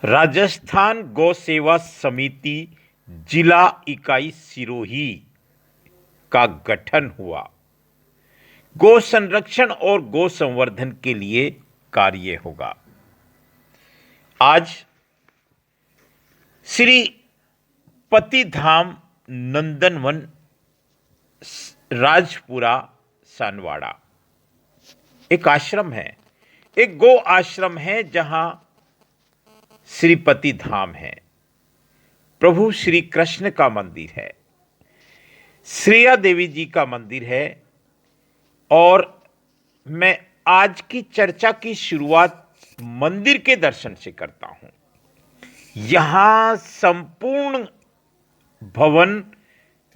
राजस्थान गौ सेवा समिति जिला इकाई सिरोही का गठन हुआ। गौ संरक्षण और गौ संवर्धन के लिए कार्य होगा। आज श्री पतिधाम नंदनवन राजपुरा सानवाड़ा एक आश्रम है, एक गौ आश्रम है जहां श्रीपति धाम है, प्रभु श्री कृष्ण का मंदिर है, श्रेया देवी जी का मंदिर है। और मैं आज की चर्चा की शुरुआत मंदिर के दर्शन से करता हूं। यहां संपूर्ण भवन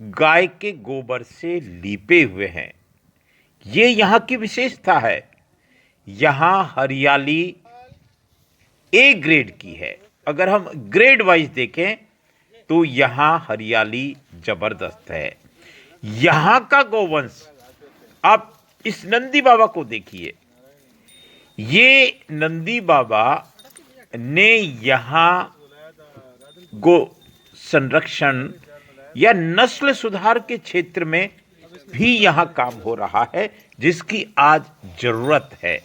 गाय के गोबर से लीपे हुए हैं। ये यहां की विशेषता है। यहां हरियाली ए ग्रेड की है। अगर हम ग्रेड वाइज देखें तो यहां हरियाली जबरदस्त है। यहां का गौवंश, आप इस नंदी बाबा को देखिए। ये नंदी बाबा ने यहां गौ संरक्षण या नस्ल सुधार के क्षेत्र में भी यहां काम हो रहा है, जिसकी आज जरूरत है।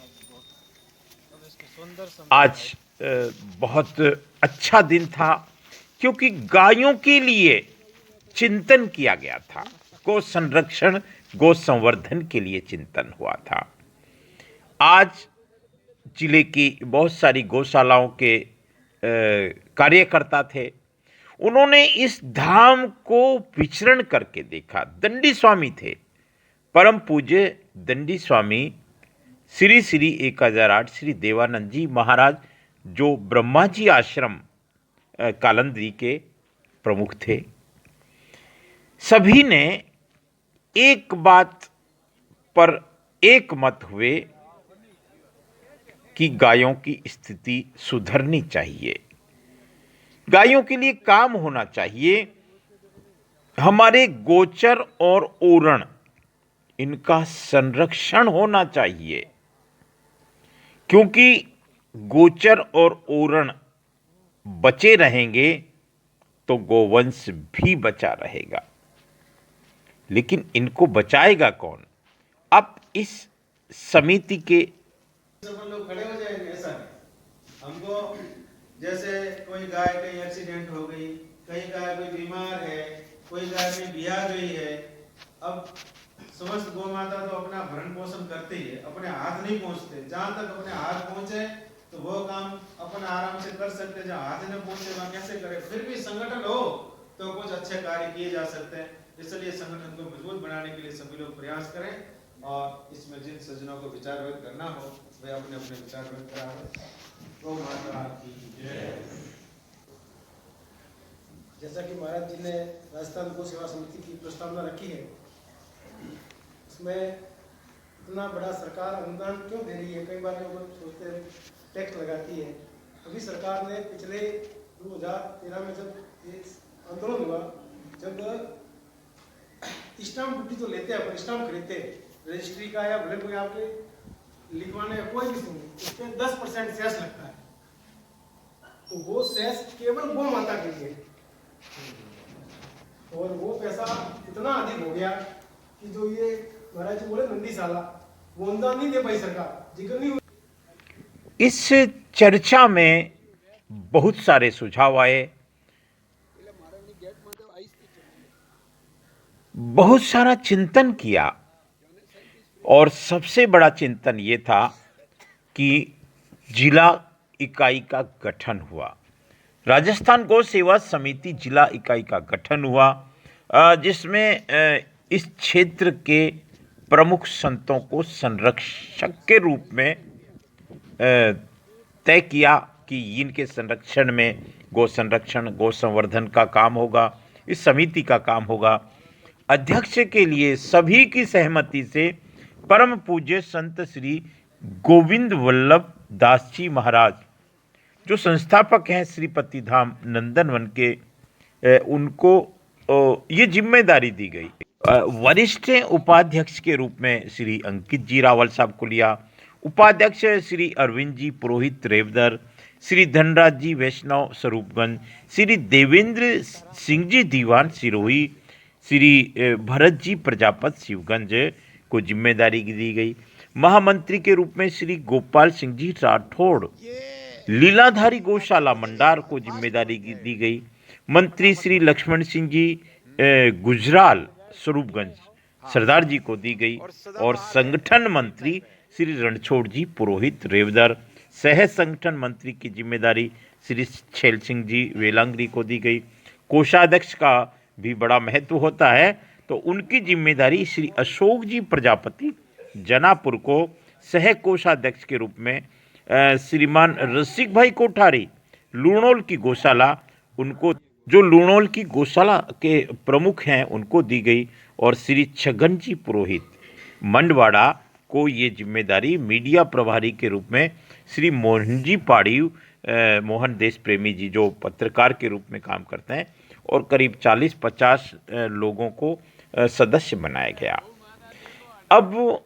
आज बहुत अच्छा दिन था क्योंकि गायों के लिए चिंतन किया गया था। गौ संरक्षण, गौ संवर्धन के लिए चिंतन हुआ था। आज जिले की बहुत सारी गौशालाओं के कार्यकर्ता थे। उन्होंने इस धाम को विचरण करके देखा। दंडी स्वामी थे, परम पूज्य दंडी स्वामी श्री श्री 1008 श्री देवानंद जी महाराज, जो ब्रह्मा जी आश्रम कालंदरी के प्रमुख थे। सभी ने एक बात पर एक मत हुए कि गायों की स्थिति सुधरनी चाहिए, गायों के लिए काम होना चाहिए। हमारे गोचर और ओरण, इनका संरक्षण होना चाहिए, क्योंकि गोचर और ओरण बचे रहेंगे तो गोवंश भी बचा रहेगा। लेकिन इनको बचाएगा कौन? अब इस समिति के सब लोग खड़े हो जाएंगे, ऐसा नहीं। हमको जैसे कोई गाय कहीं एक्सीडेंट हो गई, कहीं गाय कोई बीमार है, कोई गाय में बिया गई है। अब समस्त गौ माता तो अपना भरण पोषण करती है, अपने हाथ नहीं पहुंचते। जहां तक अपने हाथ पहुंचे तो वो काम अपन आराम से कर सकते हैं, जहां हाथ न पहुंचे वहां कैसे करें। फिर भी संगठन हो तो कुछ अच्छे कार्य किए जा सकते हैं। इसलिए संगठन को मजबूत बनाने के लिए सभी लोग प्रयास करें, और इसमें जिन सज्जनों को विचार व्यक्त करना हो वे अपने अपने विचार व्यक्त कराएं। गौ माता की जय। जैसा कि महाराज जी ने राजस्थान गौ सेवा समिति की प्रस्तावना रखी है, उसमें इतना बड़ा सरकार अनुदान क्यों दे रही है? कई बार लोग सोचते हैं टैक्स लगाती है। अभी सरकार ने पिछले 2013 में जब ये आंदोलन हुआ, जब स्टाम्प ड्यूटी तो लेते हैं, अपन स्टाम्प खरीदते हैं रजिस्ट्री का या भले कोई आपके लिखवाने या कोई भी नहीं, उस पर 10% सेस लगता है। तो वो सेस केवल गौ माता के लिए, और वो पैसा इतना अधिक हो गया कि जो ये महाराज जी बोले नंदीशाला, वो अनुदान नहीं दे पाई सरकार, जिक्र नहीं हुआ। इस चर्चा में बहुत सारे सुझाव आए, बहुत सारा चिंतन किया, और सबसे बड़ा चिंतन ये था कि जिला इकाई का गठन हुआ। राजस्थान गौ सेवा समिति जिला इकाई का गठन हुआ, जिसमें इस क्षेत्र के प्रमुख संतों को संरक्षक के रूप में तय किया कि इनके संरक्षण में गौ संरक्षण, गौ संवर्धन का काम होगा, इस समिति का काम होगा। अध्यक्ष के लिए सभी की सहमति से परम पूज्य संत श्री गोविंद वल्लभ दास जी महाराज, जो संस्थापक हैं श्रीपति धाम नंदनवन के, उनको ये जिम्मेदारी दी गई। वरिष्ठ उपाध्यक्ष के रूप में श्री अंकित जी रावल साहब को लिया। उपाध्यक्ष श्री अरविंद जी पुरोहित रेवदर, श्री धनराज जी वैष्णव स्वरूपगंज, श्री देवेंद्र सिंह जी दीवान सिरोही, श्री भरत जी प्रजापत शिवगंज को जिम्मेदारी दी गई। महामंत्री के रूप में श्री गोपाल सिंह जी राठौड़ लीलाधारी गौशाला मंडार को जिम्मेदारी दी गई। मंत्री श्री लक्ष्मण सिंह जी गुजराल स्वरूपगंज सरदार जी को दी गई और संगठन मंत्री श्री रणछोड़ जी पुरोहित रेवदर, सह संगठन मंत्री की जिम्मेदारी श्री छैल सिंह जी वेलांगरी को दी गई। कोषाध्यक्ष का भी बड़ा महत्व होता है, तो उनकी जिम्मेदारी श्री अशोक जी प्रजापति जनापुर को सह कोषाध्यक्ष के रूप में, श्रीमान रसिक भाई कोठारी लूणोल की गौशाला, उनको जो लूणोल की गौशाला के प्रमुख हैं उनको दी गई और श्री छगन जी पुरोहित मंडवाड़ा को ये जिम्मेदारी मीडिया प्रभारी के रूप में श्री मोहन जी पाड़ीव, मोहन देश प्रेमी जी जो पत्रकार के रूप में काम करते हैं, और करीब 40-50 लोगों को सदस्य बनाया गया। अब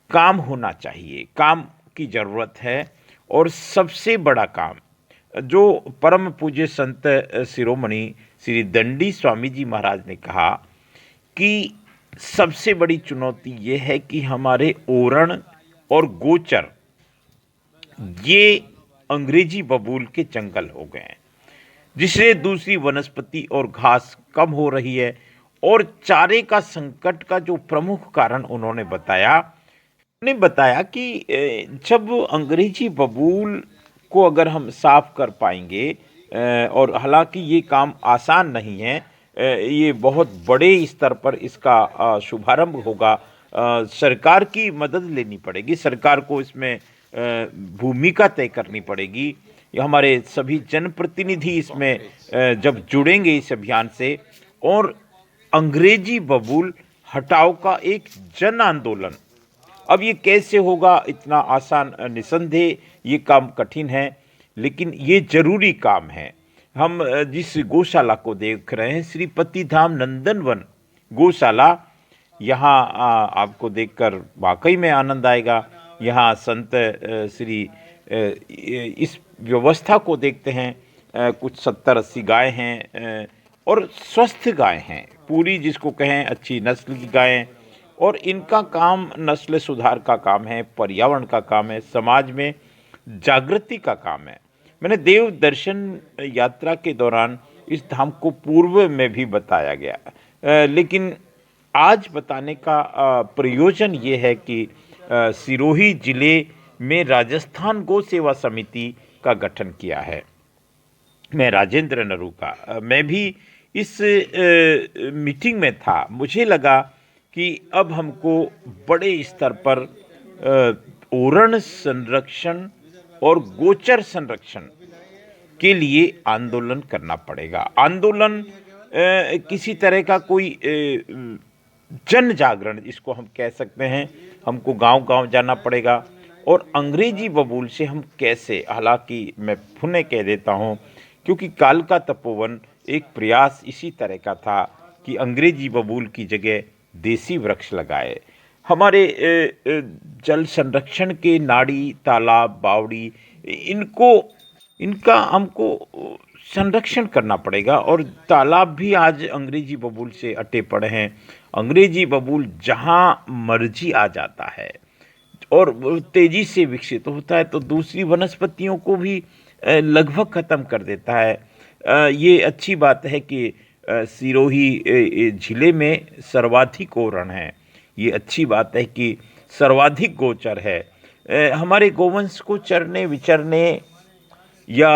काम होना चाहिए, काम की ज़रूरत है, और सबसे बड़ा काम जो परम पूज्य संत शिरोमणि श्री दंडी स्वामी जी महाराज ने कहा कि सबसे बड़ी चुनौती ये है कि हमारे ओरण और गोचर ये अंग्रेजी बबूल के जंगल हो गए हैं, जिससे दूसरी वनस्पति और घास कम हो रही है। और चारे का संकट का जो प्रमुख कारण उन्होंने बताया कि जब अंग्रेजी बबूल को अगर हम साफ कर पाएंगे, और हालांकि ये काम आसान नहीं है, ये बहुत बड़े स्तर पर इसका शुभारंभ होगा, सरकार की मदद लेनी पड़ेगी, सरकार को इसमें भूमिका तय करनी पड़ेगी। हमारे सभी जनप्रतिनिधि इसमें जब जुड़ेंगे इस अभियान से, और अंग्रेजी बबूल हटाओ का एक जन आंदोलन, अब ये कैसे होगा इतना आसान निसंदेह ये काम कठिन है, लेकिन ये जरूरी काम है। हम जिस गौशाला को देख रहे हैं, श्रीपति धाम नंदनवन गौशाला, यहाँ आपको देखकर वाकई में आनंद आएगा। यहाँ संत श्री इस व्यवस्था को देखते हैं, कुछ 70-80 गाय हैं और स्वस्थ गाय हैं, पूरी जिसको कहें अच्छी नस्ल की गायें, और इनका काम नस्ल सुधार का काम है, पर्यावरण का काम है, समाज में जागृति का काम है। मैंने देव दर्शन यात्रा के दौरान इस धाम को पूर्व में भी बताया गया, लेकिन आज बताने का प्रयोजन ये है कि सिरोही जिले में राजस्थान गौ सेवा समिति का गठन किया है। मैं राजेंद्र नरू का, मैं भी इस मीटिंग में था। मुझे लगा कि अब हमको बड़े स्तर पर ओरण संरक्षण और गोचर संरक्षण के लिए आंदोलन करना पड़ेगा। आंदोलन किसी तरह का कोई जन जागरण जिसको हम कह सकते हैं, हमको गांव-गांव जाना पड़ेगा, और अंग्रेजी बबूल से हम कैसे, हालांकि मैं पुनः कह देता हूं, क्योंकि काल का तपोवन एक प्रयास इसी तरह का था कि अंग्रेजी बबूल की जगह देसी वृक्ष लगाए। हमारे जल संरक्षण के नाड़ी, तालाब, बावड़ी, इनका हमको संरक्षण करना पड़ेगा। और तालाब भी आज अंग्रेजी बबूल से अटे पड़े हैं। अंग्रेजी बबूल जहाँ मर्जी आ जाता है और तेजी से विकसित होता है, तो दूसरी वनस्पतियों को भी लगभग ख़त्म कर देता है। ये अच्छी बात है कि सिरोही जिले में सर्वाधिक ओरण है। ये अच्छी बात है कि सर्वाधिक गोचर है। हमारे गोवंश को चरने विचरने या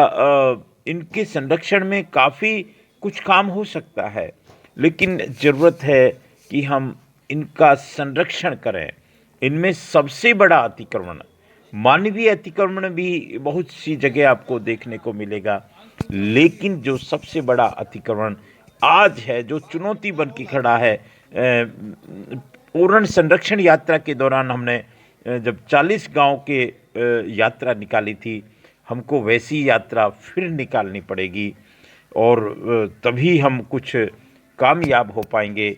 इनके संरक्षण में काफ़ी कुछ काम हो सकता है, लेकिन ज़रूरत है कि हम इनका संरक्षण करें। इनमें सबसे बड़ा अतिक्रमण, मानवीय अतिक्रमण भी बहुत सी जगह आपको देखने को मिलेगा, लेकिन जो सबसे बड़ा अतिक्रमण आज है, जो चुनौती बन के खड़ा है, ओरण संरक्षण यात्रा के दौरान हमने जब 40 गांव के यात्रा निकाली थी, हमको वैसी यात्रा फिर निकालनी पड़ेगी और तभी हम कुछ कामयाब हो पाएंगे।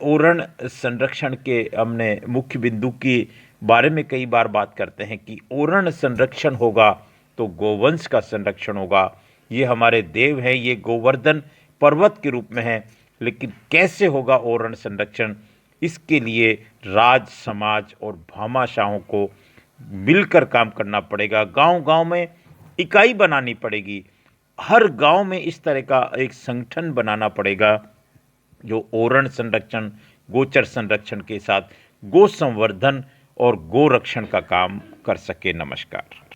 ओरण संरक्षण के हमने मुख्य बिंदु की बारे में कई बार बात करते हैं कि ओरण संरक्षण होगा तो गोवंश का संरक्षण होगा। ये हमारे देव हैं, ये गोवर्धन पर्वत के रूप में है, लेकिन कैसे होगा ओरण संरक्षण, इसके लिए राज समाज और भामाशाहों को मिलकर काम करना पड़ेगा। गांव-गांव में इकाई बनानी पड़ेगी, हर गांव में इस तरह का एक संगठन बनाना पड़ेगा जो ओरण संरक्षण, गोचर संरक्षण के साथ गो संवर्धन और गो रक्षण का काम कर सके। नमस्कार।